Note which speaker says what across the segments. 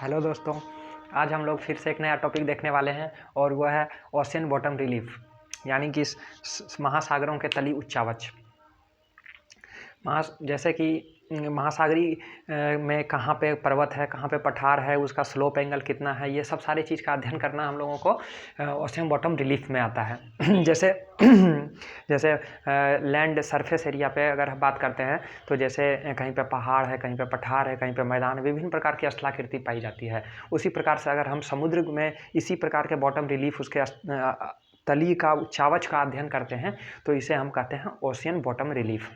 Speaker 1: Hello दोस्तों, आज हम लोग फिर से एक नया टॉपिक देखने वाले हैं और वह है ओशियन बॉटम रिलीफ, यानी कि महासागरों के तली उच्चावच। जैसे कि महासागरी में कहाँ पे पर्वत है, कहाँ पे पठार है, उसका स्लोप एंगल कितना है, ये सब सारी चीज़ का अध्ययन करना हम लोगों को ओशियन बॉटम रिलीफ में आता है। जैसे जैसे लैंड सरफेस एरिया पे अगर हम बात करते हैं तो जैसे कहीं पे पहाड़ है, कहीं पे पठार है, कहीं पे मैदान, विभिन्न प्रकार की स्थलाकृति पाई जाती है। उसी प्रकार से अगर हम समुद्र में इसी प्रकार के बॉटम रिलीफ, उसके तली का उच्चावच का अध्ययन करते हैं तो इसे हम कहते हैं ओशियन बॉटम रिलीफ।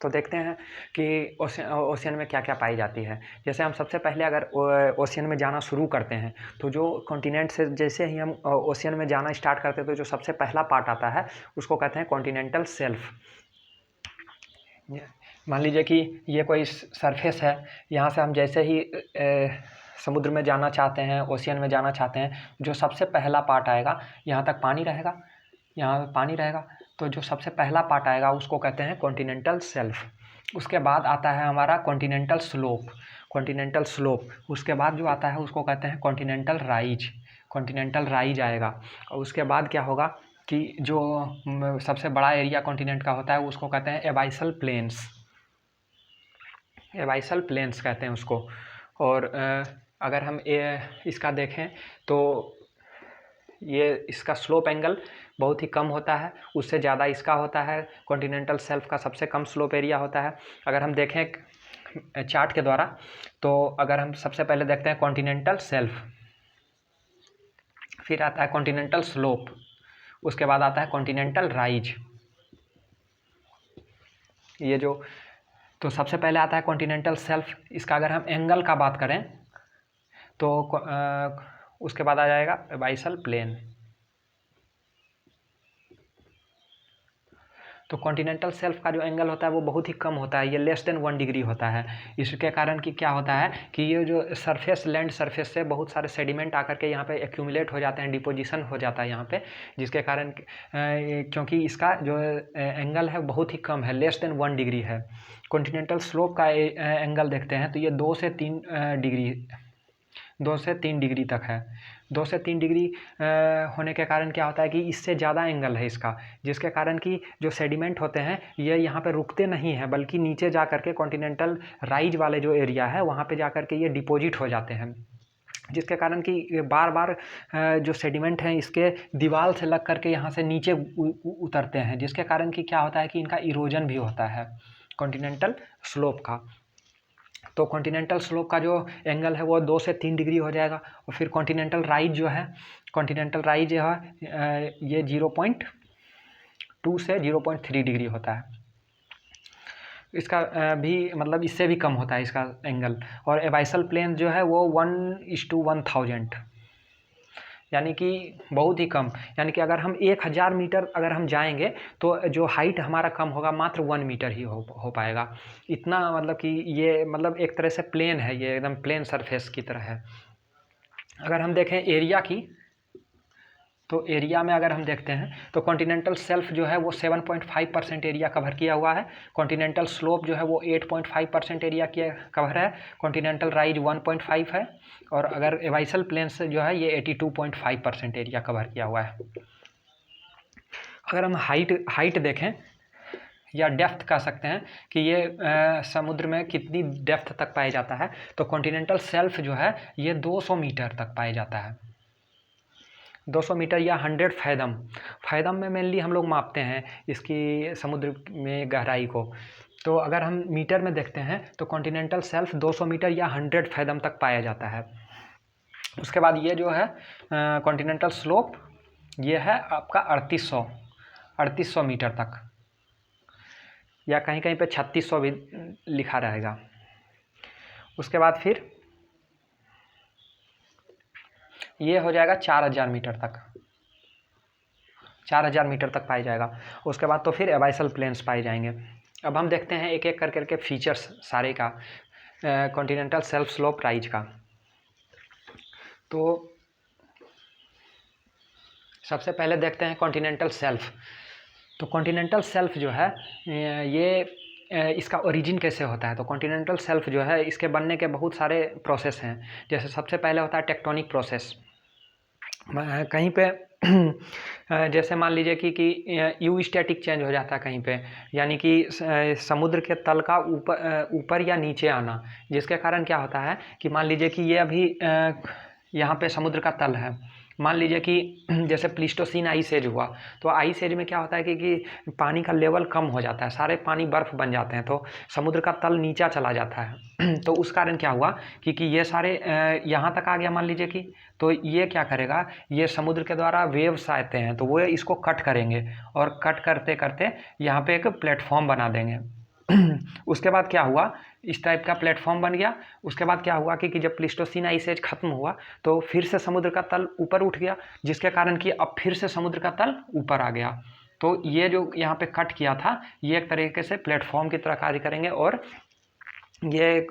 Speaker 1: तो देखते हैं कि ओशियन में क्या क्या पाई जाती है। जैसे हम सबसे पहले अगर ओशियन में जाना शुरू करते हैं तो जो कॉन्टिनेंट से जैसे ही हम ओशियन में जाना स्टार्ट करते हैं तो जो सबसे पहला पार्ट आता है उसको कहते हैं कॉन्टिनेंटल शेल्फ। मान लीजिए कि ये कोई सरफेस है, यहाँ से हम जैसे ही समुद्र में जाना चाहते हैं, ओशियन में जाना चाहते हैं, जो सबसे पहला पार्ट आएगा यहाँ तक पानी रहेगा, यहाँ पानी रहेगा, तो जो सबसे पहला पार्ट आएगा उसको कहते हैं कॉन्टिनेंटल शेल्फ। उसके बाद आता है हमारा कॉन्टिनेंटल स्लोप, कॉन्टिनेंटल स्लोप। उसके बाद जो आता है उसको कहते हैं कॉन्टिनेंटल राइज, कॉन्टिनेंटल राइज आएगा। और उसके बाद क्या होगा कि जो सबसे बड़ा एरिया कॉन्टिनेंट का होता है उसको कहते हैं एबाइसल प्लेन्स, एबाइसल प्लेन्स कहते हैं उसको। और अगर हम इसका देखें तो ये इसका स्लोप एंगल बहुत ही कम होता है, उससे ज़्यादा इसका होता है। कॉन्टिनेंटल शेल्फ का सबसे कम स्लोप एरिया होता है। अगर हम देखें चार्ट के द्वारा तो अगर हम सबसे पहले देखते हैं कॉन्टिनेंटल शेल्फ, फिर आता है कॉन्टिनेंटल स्लोप, उसके बाद आता है कॉन्टिनेंटल राइज। ये जो तो सबसे पहले आता है कॉन्टिनेंटल शेल्फ। इसका अगर हम एंगल का बात करें तो उसके बाद आ जाएगा एबाइसल प्लेन। तो कॉन्टिनेंटल शेल्फ का जो एंगल होता है वो बहुत ही कम होता है, ये लेस देन 1 डिग्री होता है। इसके कारण कि क्या होता है कि ये जो सरफेस, लैंड सरफेस से बहुत सारे सेडिमेंट आकर के यहाँ पे एक्यूमुलेट हो जाते हैं, डिपोजिशन हो जाता है यहाँ पे, जिसके कारण क्योंकि इसका जो एंगल है बहुत ही कम है, लेस देन 1 डिग्री है। कॉन्टिनेंटल स्लोप का एंगल देखते हैं तो ये 2 से 3 डिग्री, 2 से 3 डिग्री तक है। 2 से 3 डिग्री होने के कारण क्या होता है कि इससे ज़्यादा एंगल है इसका, जिसके कारण कि जो सेडिमेंट होते हैं ये यहाँ पे रुकते नहीं हैं, बल्कि नीचे जा कर के कॉन्टिनेंटल राइज वाले जो एरिया है वहाँ पे जा कर के ये डिपॉजिट हो जाते हैं, जिसके कारण कि बार बार जो सेडिमेंट हैं इसके दीवार से लग करके यहाँ से नीचे उतरते हैं, जिसके कारण कि क्या होता है कि इनका इरोजन भी होता है कॉन्टिनेंटल स्लोप का। तो कॉन्टिनेंटल स्लोप का जो एंगल है वो 2 से 3 डिग्री हो जाएगा। और फिर कॉन्टिनेंटल राइज जो है, कॉन्टिनेंटल राइज जो है ये 0.2 से 0.3 डिग्री होता है। इसका भी मतलब इससे भी कम होता है इसका एंगल। और एबाइसल प्लेन जो है वो 1:1000, यानी कि बहुत ही कम। यानी कि अगर हम 1000 मीटर अगर हम जाएंगे तो जो हाइट हमारा कम होगा मात्र 1 मीटर ही हो पाएगा। इतना मतलब कि ये मतलब एक तरह से प्लेन है, ये एकदम प्लेन सरफेस की तरह है। अगर हम देखें एरिया की तो एरिया में अगर हम देखते हैं तो कॉन्टिनेंटल शेल्फ जो है वो 7.5% एरिया कवर किया हुआ है। कॉन्टिनेंटल स्लोप जो है वो 8.5% एरिया किया कवर है। कॉन्टिनेंटल राइज 1.5 है। और अगर एबाइसल प्लेन्स जो है ये 82.5% एरिया कवर किया हुआ है। अगर हम हाइट देखें या डेप्थ कह सकते हैं कि ये समुद्र में कितनी डेप्थ तक पाया जाता है, तो कॉन्टिनेंटल शेल्फ जो है ये 200 मीटर तक पाया जाता है। 200 मीटर या 100 फैदम, फैदम में मेनली हम लोग मापते हैं इसकी समुद्र में गहराई को। तो अगर हम मीटर में देखते हैं तो कॉन्टिनेंटल शेल्फ 200 मीटर या 100 फैदम तक पाया जाता है। उसके बाद ये जो है कॉन्टिनेंटल स्लोप ये है आपका 3800 मीटर तक, या कहीं कहीं पे 3600 भी लिखा रहेगा। उसके बाद फिर ये हो जाएगा 4000 मीटर तक, 4000 मीटर तक पाया जाएगा। उसके बाद तो फिर एबाइसल प्लेन्स पाए जाएंगे। अब हम देखते हैं एक एक करके फीचर्स सारे का कॉन्टिनेंटल शेल्फ स्लोप राइज का। तो सबसे पहले देखते हैं कॉन्टिनेंटल शेल्फ। तो कॉन्टिनेंटल शेल्फ जो है ये इसका ओरिजिन कैसे होता है। तो कॉन्टिनेंटल शेल्फ जो है इसके बनने के बहुत सारे प्रोसेस हैं। जैसे सबसे पहले होता है टेक्टोनिक प्रोसेस। कहीं पे जैसे मान लीजिए कि यू स्टैटिक चेंज हो जाता है कहीं पे, यानी कि समुद्र के तल का ऊपर या नीचे आना, जिसके कारण क्या होता है कि मान लीजिए कि ये अभी यहाँ पे समुद्र का तल है। मान लीजिए कि जैसे प्लीस्टोसीन आइस एज हुआ, तो आइस एज में क्या होता है कि पानी का लेवल कम हो जाता है, सारे पानी बर्फ़ बन जाते हैं, तो समुद्र का तल नीचा चला जाता है। तो उस कारण क्या हुआ कि ये सारे यहाँ तक आ गया मान लीजिए कि, तो ये क्या करेगा, ये समुद्र के द्वारा वेव्स आते हैं तो वो इसको कट करेंगे और कट करते करते यहाँ पे एक प्लेटफॉर्म बना देंगे। उसके बाद क्या हुआ, इस टाइप का प्लेटफॉर्म बन गया। उसके बाद क्या हुआ कि जब प्लीस्टोसीन आइस एज खत्म हुआ तो फिर से समुद्र का तल ऊपर उठ गया, जिसके कारण कि अब फिर से समुद्र का तल ऊपर आ गया। तो ये जो यहाँ पे कट किया था ये एक तरीके से प्लेटफॉर्म की तरह कार्य करेंगे और ये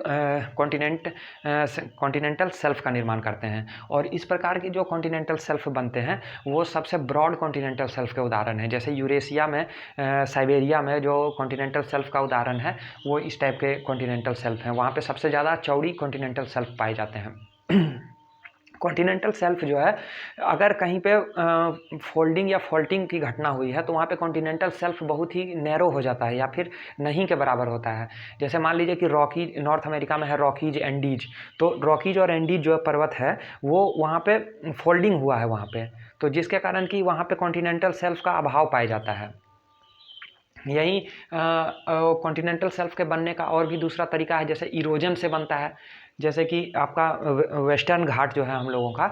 Speaker 1: कॉन्टिनेंटल शेल्फ का निर्माण करते हैं। और इस प्रकार की जो कॉन्टिनेंटल शेल्फ बनते हैं वो सबसे ब्रॉड कॉन्टिनेंटल शेल्फ के उदाहरण हैं। जैसे यूरेशिया में, साइबेरिया में जो कॉन्टिनेंटल शेल्फ का उदाहरण है वो इस टाइप के कॉन्टिनेंटल शेल्फ हैं। वहाँ पे सबसे ज़्यादा चौड़ी कॉन्टिनेंटल शेल्फ पाए जाते हैं। कॉन्टिनेंटल शेल्फ जो है, अगर कहीं पे फोल्डिंग या फॉल्टिंग की घटना हुई है तो वहाँ पे कॉन्टिनेंटल शेल्फ बहुत ही नैरो हो जाता है या फिर नहीं के बराबर होता है। जैसे मान लीजिए कि रॉकी नॉर्थ अमेरिका में है, रॉकीज एंडीज, तो रॉकीज और एंडीज जो पर्वत है वो वहाँ पे फोल्डिंग हुआ है वहाँ पे, तो जिसके कारण कि वहाँ पे कॉन्टिनेंटल शेल्फ का अभाव पाया जाता है। यही कॉन्टिनेंटल शेल्फ के बनने का और भी दूसरा तरीका है, जैसे इरोजन से बनता है। जैसे कि आपका वेस्टर्न घाट जो है हम लोगों का,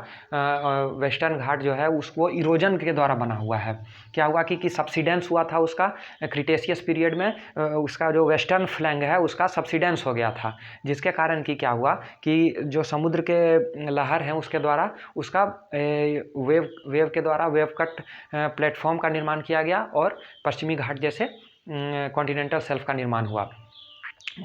Speaker 1: वेस्टर्न घाट जो है उसको इरोजन के द्वारा बना हुआ है। क्या हुआ कि सब्सिडेंस हुआ था उसका क्रिटेशियस पीरियड में, उसका जो वेस्टर्न फ्लैंग है उसका सब्सिडेंस हो गया था, जिसके कारण कि क्या हुआ कि जो समुद्र के लहर हैं उसके द्वारा उसका वेव के द्वारा वेव कट प्लेटफॉर्म का निर्माण किया गया और पश्चिमी घाट जैसे कॉन्टिनेंटल शेल्फ का निर्माण हुआ।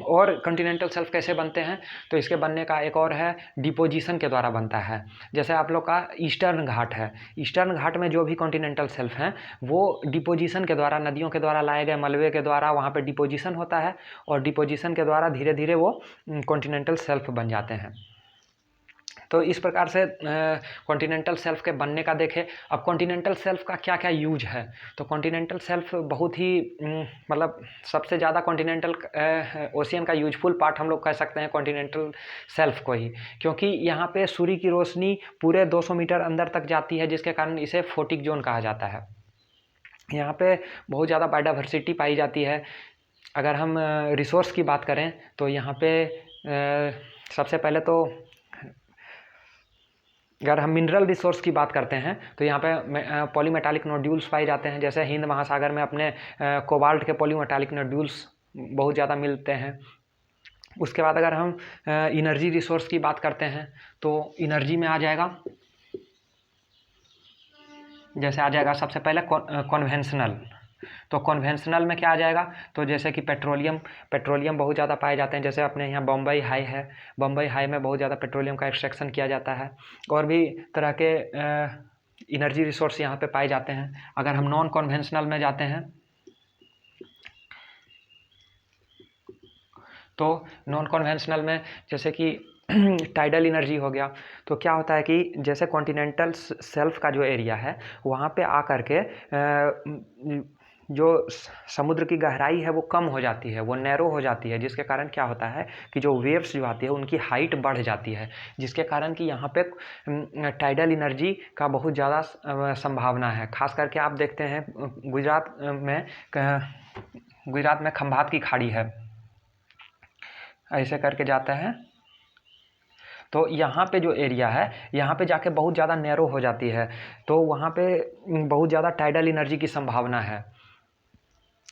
Speaker 1: और कॉन्टिनेंटल शेल्फ कैसे बनते हैं, तो इसके बनने का एक और है डिपोजिशन के द्वारा बनता है। जैसे आप लोग का ईस्टर्न घाट है, ईस्टर्न घाट में जो भी कॉन्टिनेंटल शेल्फ हैं वो डिपोजिशन के द्वारा, नदियों के द्वारा लाए गए मलबे के द्वारा वहाँ पे डिपोजिशन होता है और डिपोजिशन के द्वारा धीरे धीरे वो कॉन्टिनेंटल शेल्फ बन जाते हैं। तो इस प्रकार से कॉन्टिनेंटल शेल्फ के बनने का देखें। अब कॉन्टिनेंटल शेल्फ का क्या क्या यूज है, तो कॉन्टिनेंटल शेल्फ बहुत ही मतलब सबसे ज़्यादा कॉन्टिनेंटल ओशियन का यूजफुल पार्ट हम लोग कह सकते हैं कॉन्टिनेंटल शेल्फ को ही, क्योंकि यहाँ पे सूर्य की रोशनी पूरे 200 मीटर अंदर तक जाती है, जिसके कारण इसे फोटिक जोन कहा जाता है। यहाँ पे बहुत ज़्यादा बायोडाइवर्सिटी पाई जाती है। अगर हम रिसोर्स की बात करें तो यहाँ पे सबसे पहले तो अगर हम मिनरल रिसोर्स की बात करते हैं तो यहाँ पे पॉलीमेटालिक नोड्यूल्स पाए जाते हैं। जैसे हिंद महासागर में अपने कोबाल्ट के पॉलीमेटालिक नोड्यूल्स बहुत ज़्यादा मिलते हैं। उसके बाद अगर हम इनर्जी रिसोर्स की बात करते हैं तो इनर्जी में आ जाएगा, जैसे आ जाएगा सबसे पहले कॉन्वेंशनल। तो कॉन्वेंशनल में क्या आ जाएगा, तो जैसे कि पेट्रोलियम बहुत ज़्यादा पाए जाते हैं। जैसे अपने यहाँ बम्बई हाई है, बम्बई हाई में बहुत ज़्यादा पेट्रोलियम का एक्सट्रैक्शन किया जाता है। और भी तरह के इनर्जी रिसोर्स यहाँ पे पाए जाते हैं। अगर हम नॉन कॉन्वेंशनल में जाते हैं तो नॉन कॉन्वेंशनल में जैसे कि टाइडल एनर्जी हो गया। तो क्या होता है कि जैसे कॉन्टिनेंटल शेल्फ का जो एरिया है वहाँ पे आकर के जो समुद्र की गहराई है वो कम हो जाती है, वो नैरो हो जाती है, जिसके कारण क्या होता है कि जो वेव्स जो आती है उनकी हाइट बढ़ जाती है, जिसके कारण कि यहाँ पे टाइडल एनर्जी का बहुत ज़्यादा संभावना है। खास करके आप देखते हैं गुजरात में खंभात की खाड़ी है, ऐसे करके जाता है। तो यहाँ पे जो एरिया है यहाँ पे जाके बहुत ज़्यादा नैरो हो जाती है, तो वहाँ पे बहुत ज़्यादा टाइडल एनर्जी की संभावना है।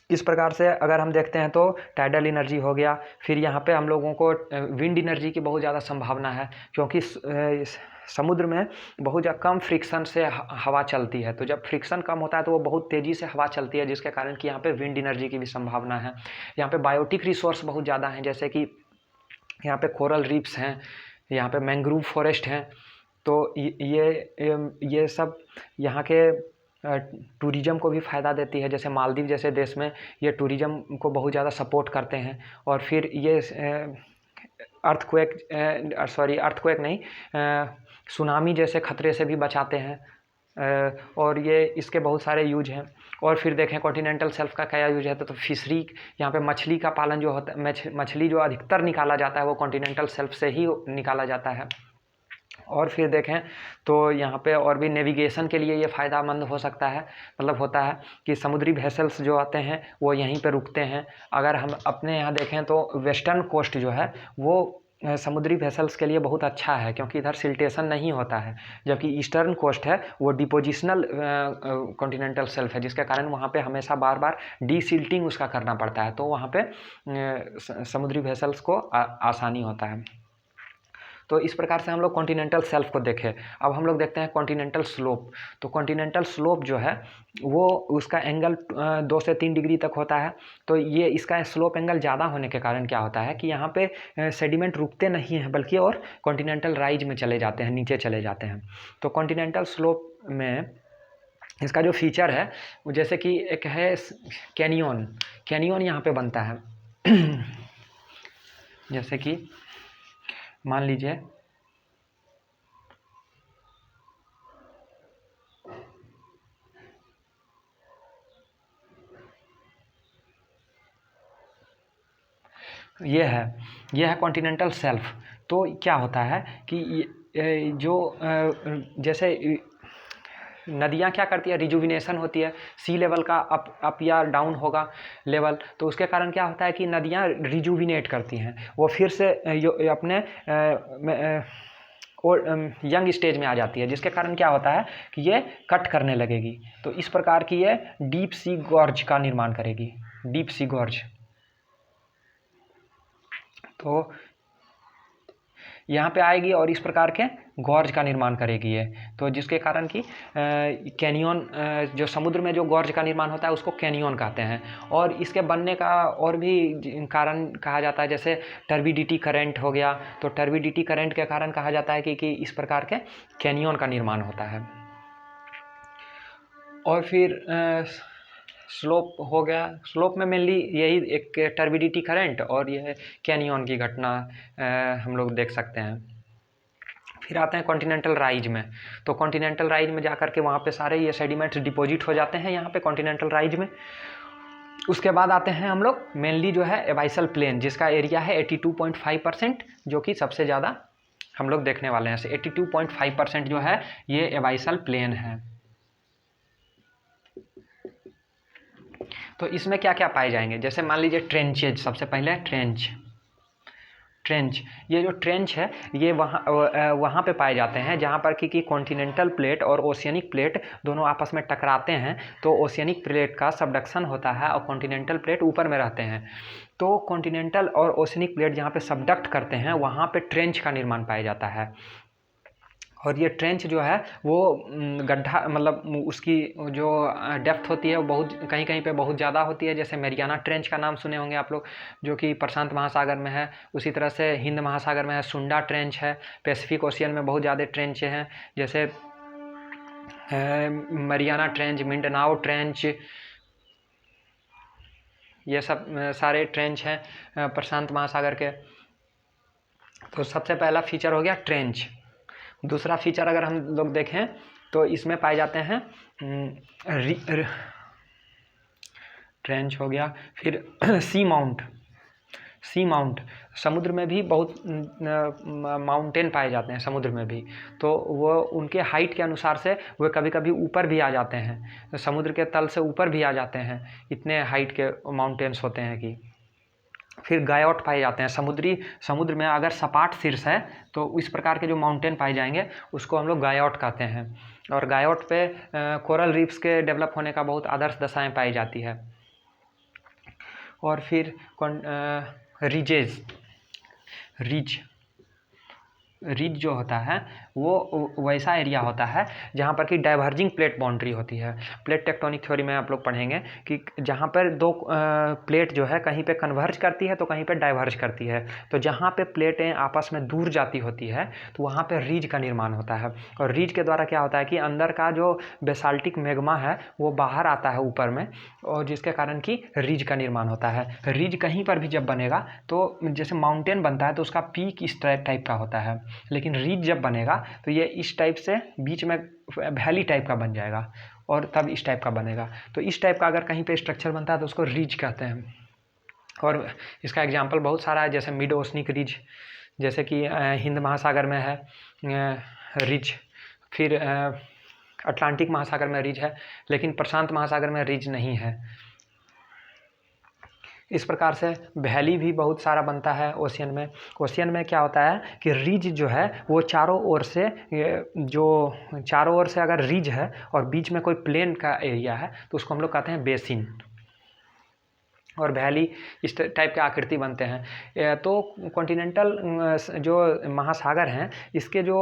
Speaker 1: इस प्रकार से अगर हम देखते हैं तो टाइडल एनर्जी हो गया। फिर यहाँ पे हम लोगों को विंड एनर्जी की बहुत ज़्यादा संभावना है, क्योंकि समुद्र में बहुत ज़्यादा कम फ्रिक्शन से हवा चलती है। तो जब फ्रिक्शन कम होता है तो वो बहुत तेज़ी से हवा चलती है, जिसके कारण कि यहाँ पे विंड एनर्जी की भी संभावना है। यहाँ पे बायोटिक रिसोर्स बहुत ज़्यादा हैं, जैसे कि यहाँ पे कोरल रीफ्स हैं, यहाँ पे मैंग्रोव फॉरेस्ट हैं। तो ये सब यहाँ के टूरिज़्म को भी फ़ायदा देती है। जैसे मालदीव जैसे देश में ये टूरिज़्म को बहुत ज़्यादा सपोर्ट करते हैं। और फिर ये अर्थक्वेक नहीं, सुनामी जैसे खतरे से भी बचाते हैं। और ये इसके बहुत सारे यूज हैं। और फिर देखें कॉन्टिनेंटल शेल्फ का क्या यूज है, तो फिशरी, यहाँ पे मछली का पालन जो होता है, मछली जो अधिकतर निकाला जाता है वो कॉन्टिनेंटल शेल्फ से ही निकाला जाता है। और फिर देखें तो यहाँ पे और भी नेविगेशन के लिए ये फ़ायदामंद हो सकता है, मतलब होता है कि समुद्री वेसल्स जो आते हैं वो यहीं पे रुकते हैं। अगर हम अपने यहाँ देखें तो वेस्टर्न कोस्ट जो है वो समुद्री वेसल्स के लिए बहुत अच्छा है, क्योंकि इधर सिल्टेशन नहीं होता है। जबकि ईस्टर्न कोस्ट है वो डिपोजिशनल कॉन्टिनेंटल शेल्फ है, जिसके कारण वहाँ पे हमेशा बार बार डीसिल्टिंग उसका करना पड़ता है, तो वहाँ पे समुद्री वेसल्स को आसानी होता है। तो इस प्रकार से हम लोग कॉन्टिनेंटल शेल्फ को देखें। अब हम लोग देखते हैं कॉन्टिनेंटल स्लोप। तो कॉन्टिनेंटल स्लोप जो है वो उसका एंगल 2 से 3 डिग्री तक होता है। तो ये इसका स्लोप एंगल ज़्यादा होने के कारण क्या होता है कि यहाँ पे सेडिमेंट रुकते नहीं हैं, बल्कि और कॉन्टिनेंटल राइज में चले जाते हैं, नीचे चले जाते हैं। तो कॉन्टिनेंटल स्लोप में इसका जो फीचर है जैसे कि एक है कैनियन यहाँ पे बनता है। जैसे कि मान लीजिए ये है कॉन्टिनेंटल शेल्फ। तो क्या होता है कि जैसे नदियाँ क्या करती है, रिजुविनेशन होती है, सी लेवल का अप या डाउन होगा लेवल, तो उसके कारण क्या होता है कि नदियाँ रिजुविनेट करती हैं, वो फिर से अपने और यंग स्टेज में आ जाती है, जिसके कारण क्या होता है कि ये कट करने लगेगी। तो इस प्रकार की ये डीप सी गॉर्ज का निर्माण करेगी, डीप सी गॉर्ज। तो यहाँ पे आएगी और इस प्रकार के गॉर्ज का निर्माण करेगी ये। तो जिसके कारण कि कैनियन, जो समुद्र में जो गॉर्ज का निर्माण होता है उसको कैनियन कहते हैं। और इसके बनने का और भी कारण कहा जाता है, जैसे टर्बिडिटी करंट हो गया। तो टर्बिडिटी करंट के कारण कहा जाता है कि इस प्रकार के कैनियन का निर्माण होता है। और फिर स्लोप हो गया। स्लोप में मेनली यही एक टर्बिडिटी करंट और यह कैनियन की घटना हम लोग देख सकते हैं। फिर आते हैं कॉन्टिनेंटल राइज में। तो कॉन्टिनेंटल राइज में जाकर के वहाँ पे सारे ये सेडिमेंट्स डिपॉजिट हो जाते हैं यहाँ पे कॉन्टिनेंटल राइज में। उसके बाद आते हैं हम लोग मेनली जो है एबाइसल प्लेन, जिसका एरिया है 82.5%, जो कि सबसे ज़्यादा हम लोग देखने वाले हैं। 82.5% जो है ये एबाइसल प्लेन है। तो इसमें क्या क्या पाए जाएंगे, जैसे मान लीजिए ट्रेंचेज। सबसे पहले ट्रेंच। ये जो ट्रेंच है ये वहाँ पे पाए जाते हैं जहाँ पर कि कॉन्टिनेंटल प्लेट और ओशियनिक प्लेट दोनों आपस में टकराते हैं। तो ओशियनिक प्लेट का सबडक्शन होता है और कॉन्टिनेंटल प्लेट ऊपर में रहते हैं। तो कॉन्टिनेंटल और ओशियनिक प्लेट जहाँ पे सबडक्ट करते हैं वहाँ पे ट्रेंच का निर्माण पाया जाता है। और ये ट्रेंच जो है वो गड्ढा, मतलब उसकी जो डेप्थ होती है वो बहुत कहीं कहीं पे बहुत ज़्यादा होती है। जैसे मैरियाना ट्रेंच का नाम सुने होंगे आप लोग, जो कि प्रशांत महासागर में है। उसी तरह से हिंद महासागर में है, सुंडा ट्रेंच है। पैसिफिक ओशियन में बहुत ज़्यादा ट्रेंच हैं, जैसे मैरियाना ट्रेंच, मिंडनाओ ट्रेंच, ये सब सारे ट्रेंच हैं प्रशांत महासागर के। तो सबसे पहला फीचर हो गया ट्रेंच। दूसरा फीचर अगर हम लोग देखें तो इसमें पाए जाते हैं ट्रेंच हो गया। फिर सी माउंट। समुद्र में भी बहुत माउंटेन पाए जाते हैं समुद्र में भी। तो वो उनके हाइट के अनुसार से वे कभी कभी ऊपर भी आ जाते हैं, समुद्र के तल से ऊपर भी आ जाते हैं, इतने हाइट के माउंटेन्स होते हैं कि। फिर गायोट पाए जाते हैं समुद्र में। अगर सपाट शीर्ष है तो इस प्रकार के जो माउंटेन पाए जाएंगे उसको हम लोग गायोट कहते हैं। और गायोट पे कोरल रीफ्स के डेवलप होने का बहुत आदर्श दशाएं पाई जाती है। और फिर रिज रिज जो होता है वो वैसा एरिया होता है जहाँ पर कि डाइवर्जिंग प्लेट बाउंड्री होती है। प्लेट टेक्टोनिक थ्योरी में आप लोग पढ़ेंगे कि जहाँ पर दो प्लेट जो है कहीं पे कन्वर्ज करती है तो कहीं पे डाइवर्ज करती है। तो जहाँ पे प्लेटें आपस में दूर जाती होती है तो वहाँ पे रिज का निर्माण होता है। और रिज के द्वारा क्या होता है कि अंदर का जो बेसाल्टिक मैग्मा है वो बाहर आता है ऊपर में, और जिसके कारण कि रिज का निर्माण होता है। रिज कहीं पर भी जब बनेगा तो जैसे माउंटेन बनता है तो उसका पीक इस टाइप का होता है, लेकिन रिज जब बनेगा तो ये इस टाइप से बीच में वैली टाइप का बन जाएगा और तब इस टाइप का बनेगा। तो इस टाइप का अगर कहीं पे स्ट्रक्चर बनता है तो उसको रिज कहते हैं। और इसका एग्जांपल बहुत सारा है, जैसे मिड ओशनिक रिज, जैसे कि हिंद महासागर में है रिज, फिर अटलांटिक महासागर में रिज है, लेकिन प्रशांत महासागर में रिज नहीं है। इस प्रकार से वैली भी बहुत सारा बनता है ओशियन में। ओशियन में क्या होता है कि रिज जो है वो चारों ओर से अगर रिज है और बीच में कोई प्लेन का एरिया है तो उसको हम लोग कहते हैं बेसिन, और वैली इस टाइप के आकृति बनते हैं। तो कॉन्टिनेंटल जो महासागर हैं इसके जो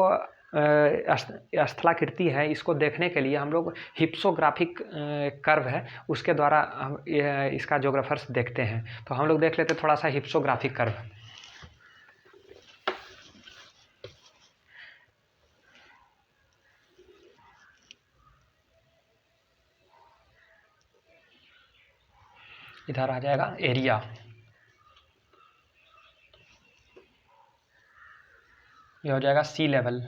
Speaker 1: स्थलाकृति है इसको देखने के लिए हम लोग हिप्सोग्राफिक कर्व है उसके द्वारा हम इसका ज्योग्राफर्स देखते हैं। तो हम लोग देख लेते थोड़ा सा हिप्सोग्राफिक कर्व। इधर आ जाएगा एरिया, ये हो जाएगा सी लेवल,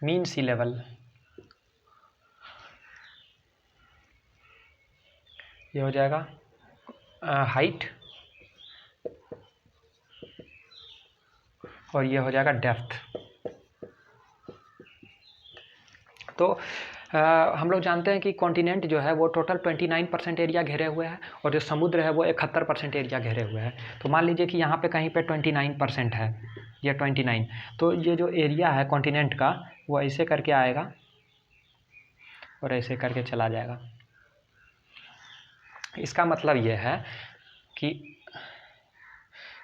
Speaker 1: मीन सी लेवल, ये हो जाएगा हाइट, और ये हो जाएगा डेप्थ। तो हम लोग जानते हैं कि कॉन्टिनेंट जो है वो टोटल 29% एरिया घेरे हुए है और जो समुद्र है वो 71% एरिया घेरे हुए है। तो मान लीजिए कि यहाँ पे कहीं पे 29% है, ये 29, तो ये जो एरिया है कॉन्टिनेंट का वो ऐसे करके आएगा और ऐसे करके चला जाएगा। इसका मतलब ये है कि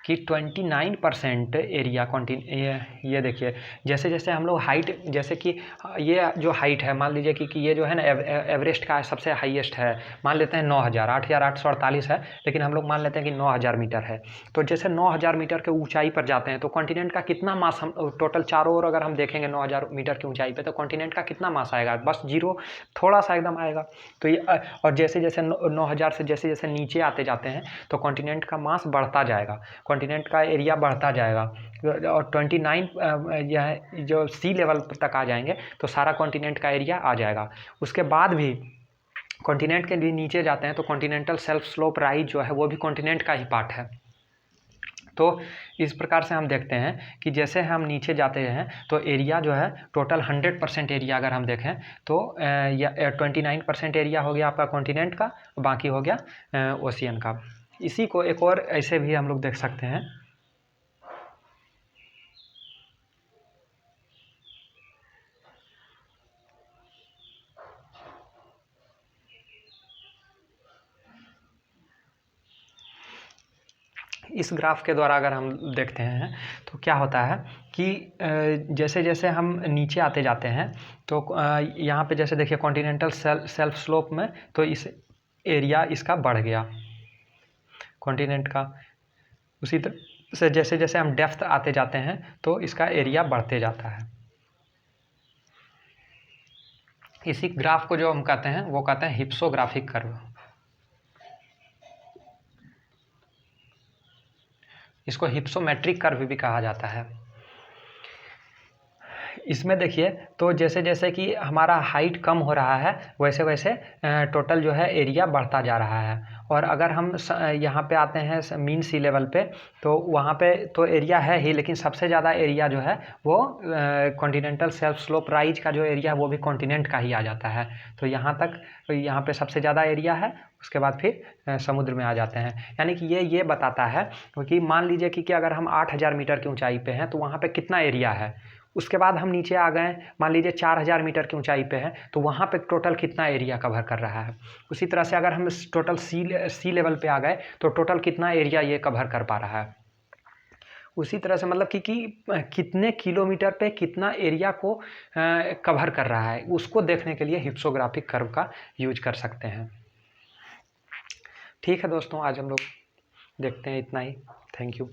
Speaker 1: 29% एरिया ये देखिए, जैसे जैसे हम लोग हाइट, जैसे कि ये जो हाइट है मान लीजिए कि ये जो है ना एवरेस्ट का सबसे हाईएस्ट है, मान लेते हैं 9000, 8848 है, लेकिन हम लोग मान लेते हैं कि 9000 मीटर है। तो जैसे 9000 मीटर के ऊंचाई पर जाते हैं तो कॉन्टिनेंट का कितना मास हम टोटल चारों ओर अगर हम देखेंगे 9000 मीटर की ऊंचाई पर, तो कॉन्टिनेंट का कितना मास आएगा? बस जीरो, थोड़ा सा एकदम आएगा। तो ये और जैसे जैसे 9000 से जैसे जैसे नीचे आते जाते हैं तो कॉन्टिनेंट का मास बढ़ता जाएगा, कॉन्टिनेंट का एरिया बढ़ता जाएगा, और 29 यह जो सी लेवल तक आ जाएंगे तो सारा कॉन्टिनेंट का एरिया आ जाएगा। उसके बाद भी कॉन्टिनेंट के लिए नीचे जाते हैं तो कॉन्टिनेंटल सेल्फ स्लोप राइज जो है वो भी कॉन्टिनेंट का ही पार्ट है। तो इस प्रकार से हम देखते हैं कि जैसे हम नीचे जाते हैं तो एरिया जो है टोटल 100% एरिया अगर हम देखें तो 29% एरिया हो गया आपका कॉन्टिनेंट का, बाकी हो गया ओशियन का। इसी को एक और ऐसे भी हम लोग देख सकते हैं। इस ग्राफ के द्वारा अगर हम देखते हैं तो क्या होता है कि जैसे जैसे हम नीचे आते जाते हैं तो यहाँ पे जैसे देखिए कॉन्टिनेंटल सेल्फ स्लोप में तो इस एरिया इसका बढ़ गया कॉन्टिनेंट का। उसी तरह से जैसे जैसे हम डेप्थ आते जाते हैं तो इसका एरिया बढ़ते जाता है। इसी ग्राफ को जो हम कहते हैं वो कहते हैं हिप्सोग्राफिक कर्व। इसको हिप्सोमेट्रिक कर्व भी कहा जाता है। इसमें देखिए तो जैसे जैसे कि हमारा हाइट कम हो रहा है वैसे वैसे टोटल जो है एरिया बढ़ता जा रहा है। और अगर हम यहाँ पे आते हैं मीन सी लेवल पे तो वहाँ पे तो एरिया है ही, लेकिन सबसे ज़्यादा एरिया जो है वो कॉन्टिनेंटल सेल्फ स्लोप राइज का जो एरिया है वो भी कॉन्टिनेंट का ही आ जाता है। तो यहाँ तक यहाँ पे सबसे ज़्यादा एरिया है, उसके बाद फिर समुद्र में आ जाते हैं। यानी कि ये बताता है क्योंकि मान लीजिए कि अगर हम 8000 मीटर की ऊंचाई पे हैं तो वहाँ पे कितना एरिया है, उसके बाद हम नीचे आ गए मान लीजिए 4000 मीटर की ऊंचाई पे है तो वहाँ पे टोटल कितना एरिया कवर कर रहा है। उसी तरह से अगर हम टोटल सी लेवल पे आ गए तो टोटल कितना एरिया ये कवर कर पा रहा है। उसी तरह से मतलब कि कितने किलोमीटर पे कितना एरिया को कवर कर रहा है, उसको देखने के लिए हिप्सोग्राफिक कर्व का यूज कर सकते हैं। ठीक है दोस्तों, आज हम लोग देखते हैं इतना ही। Thank you.